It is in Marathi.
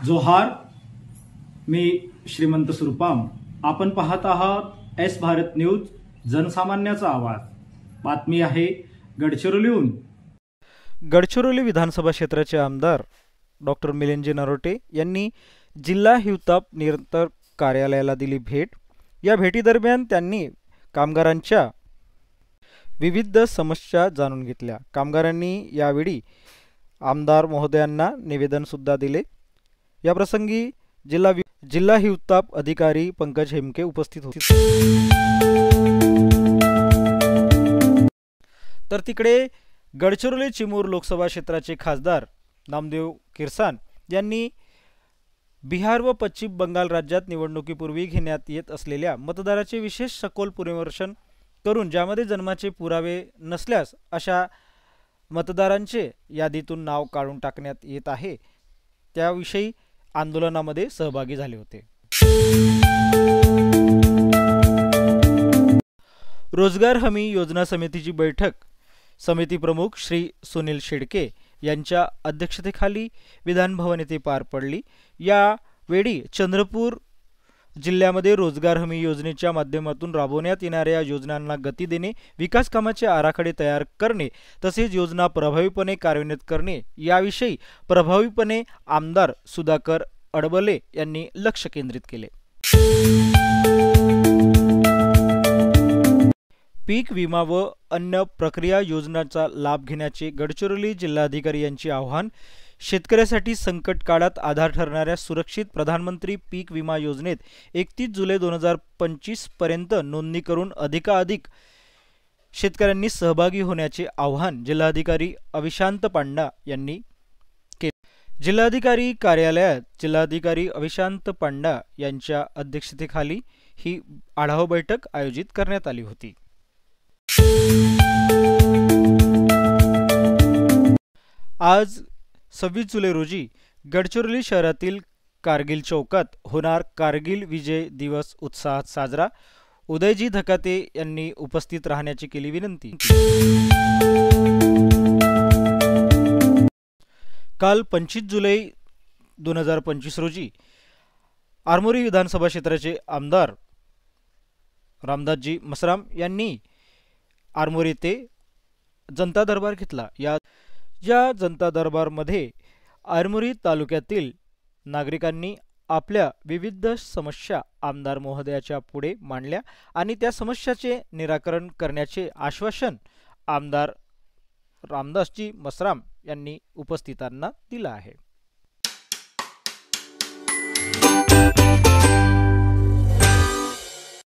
जोहार, मी श्रीमंत सुरपाम. आपण पाहत आहात एस भारत न्यूज, जनसामान्याचा आवाज. बातमी आहे गडचिरोलीहून. गडचिरोली विधानसभा क्षेत्राचे आमदार डॉक्टर मिलिंदजी नरोटे यांनी जिल्हा हिवताप निरंतर कार्यालयाला दिली भेट. या भेटीदरम्यान त्यांनी कामगारांच्या विविध समस्या जाणून घेतल्या. कामगारांनी यावेळी आमदार महोदयांना निवेदन सुद्धा दिले. या प्रसंगी जिल्हा हिवताप अधिकारी पंकज हेमके उपस्थित होते. तर तिकडे गडचिरोली चिमूर लोकसभा क्षेत्राचे खासदार नामदेव किरसान यांनी बिहार व पश्चिम बंगाल राज्यात निवडणुकीपूर्वी घेण्यात येत असलेल्या मतदाराचे विशेष सखोल पुनर्विमर्शन करून ज्यामध्ये जन्माचे पुरावे नसल्यास अशा मतदारांचे यादीतून नाव काढून टाकण्यात येत आहे, त्याविषयी आंदोलनामध्ये सहभागी झाले होते. रोजगार हमी योजना समितीची बैठक समिती प्रमुख श्री सुनील शेडके यांच्या अध्यक्षतेखाली विधान भवन येथे पार पडली. यावेळी चंद्रपूर जिल्ह्यामध्ये रोजगार हमी योजनेच्या माध्यमातून राबवण्यात येणाऱ्या योजनांना गती देणे, विकास कामाचे आराखडे तयार करणे तसेच योजना प्रभावीपणे कार्यान्वित करणे याविषयी प्रभावीपणे आमदार सुधाकर अडबले यांनी लक्ष केंद्रित केले. पीक विमा व अन्य प्रक्रिया योजनांचा लाभ घेण्याचे गडचिरोली जिल्हाधिकारी यांचे आवाहन. शेतकऱ्यासाठी संकट काळात आधार ठरणाऱ्या सुरक्षित प्रधानमंत्री पीक विमा योजनेत 31 जुलै 2025 पर्यंत नोंदणी करून अधिकाधिक शेतकऱ्यांनी सहभागी होण्याचे आवाहन जिल्हाधिकारी अविशांत पांडा यांनी केले. जिल्हाधिकारी कार्यालयात जिल्हाधिकारी अविशांत पांडा यांच्या अध्यक्षतेखाली ही आढावा बैठक आयोजित करण्यात आली होती. आज 26 जुलै रोजी गडचिरोली शहरातील कारगिल चौकात होणार कारगिल विजय दिवस उत्साहात साजरा. उदयजी धकाते यांनी उपस्थित राहण्याची केली विनंती. काल 25 जुलै 2025 रोजी आरमोरी विधानसभा क्षेत्राचे आमदार रामदासजी मसराम यांनी आरमोरी येथे जनता दरबार घेतला. या जनता दरबारमध्ये आरमोरी तालुक्यातील नागरिकांनी आपल्या विविध समस्या आमदार महोदयाच्या पुढे मांडल्या आणि त्या समस्याचे निराकरण करण्याचे आश्वासन आमदार रामदासजी मसराम यांनी उपस्थितांना दिलं आहे.